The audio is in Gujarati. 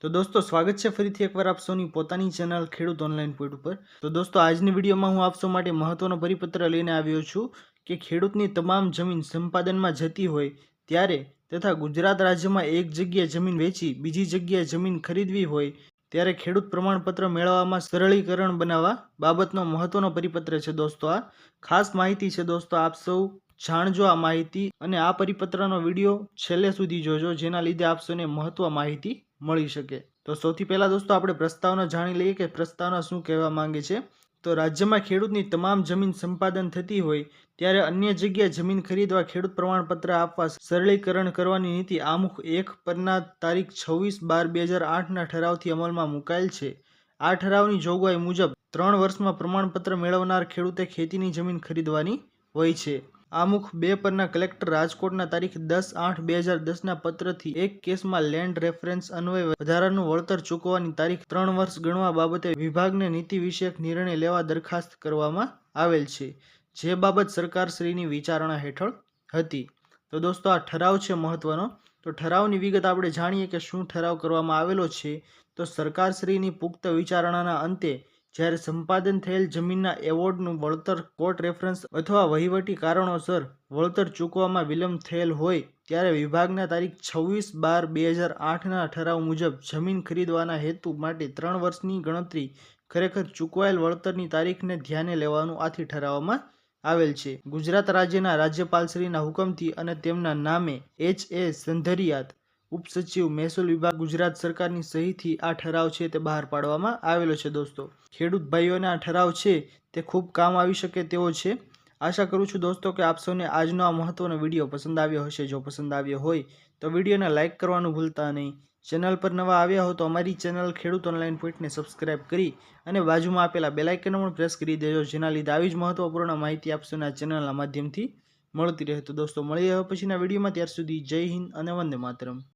તો દોસ્તો સ્વાગત છે ફરીથી એકવાર આપ સૌની પોતાની ચેનલ ખેડૂત ઓનલાઈન પોઈન્ટ ઉપર। તો દોસ્તો આજની વિડીયોમાં હું આપ સૌ માટે મહત્વનો પરિપત્ર લઈને આવ્યો છું કે ખેડૂતની તમામ જમીન સંપાદનમાં જતી હોય ત્યારે તથા ગુજરાત રાજ્યમાં એક જગ્યાએ જમીન વેચી બીજી જગ્યાએ જમીન ખરીદવી હોય ત્યારે ખેડૂત પ્રમાણપત્ર મેળવવામાં સરળીકરણ બનાવવા બાબતનો મહત્વનો પરિપત્ર છે। દોસ્તો આ ખાસ માહિતી છે દોસ્તો, આપ સૌ જાણજો આ માહિતી અને આ પરિપત્રનો વિડીયો છેલ્લે સુધી જોજો, જેના લીધે આપ સૌને મહત્વ માહિતી મળી શકે। તો સૌથી પહેલા દોસ્તો આપણે પ્રસ્તાવના જાણી લઈએ કે પ્રસ્તાવના શું કહેવા માંગે છે। તો રાજ્યમાં ખેડૂતની તમામ જમીન સંપાદન થતી હોય ત્યારે અન્ય જગ્યાએ જમીન ખરીદવા ખેડૂત પ્રમાણપત્ર આપવા સરળીકરણ કરવાની નીતિ આમુખ 1 પરના તારીખ 26/12/2008ના ઠરાવથી અમલમાં મુકાયેલ છે। આ ઠરાવની જોગવાઈ મુજબ 3 વર્ષમાં પ્રમાણપત્ર મેળવનાર ખેડૂતે ખેતીની જમીન ખરીદવાની હોય છે। આમુખ 2 પરના કલેક્ટર રાજકોટના તારીખ 10/8/2010ના પત્રથી એક કેસમાં લેન્ડ રેફરન્સ અન્વયે વધારાનું વળતર ચૂકવવાની તારીખ 3 વર્ષ ગણવા બાબતે વિભાગને નીતિ વિષયક નિર્ણય લેવા દરખાસ્ત કરવામાં આવેલ છે, જે બાબત સરકારશ્રીની વિચારણા હેઠળ હતી। તો દોસ્તો આ ઠરાવ છે મહત્વનો। તો ઠરાવની વિગત આપણે જાણીએ કે શું ઠરાવ કરવામાં આવેલો છે। તો સરકારશ્રીની પુખ્ત વિચારણાના અંતે જ્યારે સંપાદન થયેલ જમીનના એવોર્ડનું વળતર કોર્ટ રેફરન્સ અથવા વહીવટી કારણોસર વળતર ચૂકવવામાં વિલંબ થયેલ હોય ત્યારે વિભાગના તારીખ 26/12/2008ના ઠરાવ મુજબ જમીન ખરીદવાના હેતુ માટે 3 વર્ષની ગણતરી ખરેખર ચૂકવાયેલ વળતરની તારીખને ધ્યાને લેવાનું આથી ઠરાવવામાં આવેલ છે। ગુજરાત રાજ્યના રાજ્યપાલશ્રીના હુકમથી અને તેમના નામે H.A. સંધરિયાત ઉપસચિવ મહેસૂલ વિભાગ ગુજરાત સરકારની સહીથી આ ઠરાવ છે તે બહાર પાડવામાં આવેલો છે। દોસ્તો ખેડૂત ભાઈઓને આ ઠરાવ છે તે ખૂબ કામ આવી શકે તેવો છે। આશા કરું છું દોસ્તો કે આપ સૌને આજનો આ મહત્વનો વિડીયો પસંદ આવ્યો હશે। જો પસંદ આવ્યો હોય તો વિડીયોને લાઇક કરવાનું ભૂલતા નહીં। ચેનલ પર નવા આવ્યા હો તો અમારી ચેનલ ખેડૂત ઓનલાઈન પોઈન્ટને સબસ્ક્રાઇબ કરી અને બાજુમાં આપેલા બેલ આઇકન પણ પ્રેસ કરી દેજો, જેના લીધે આવી જ મહત્વપૂર્ણ માહિતી આપ સૌને આ ચેનલના માધ્યમથી મળતી રહે। તો દોસ્તો મળીએ હવે પછીના વિડીયોમાં, ત્યાર સુધી જય હિન્દ અને વંદે માતરમ।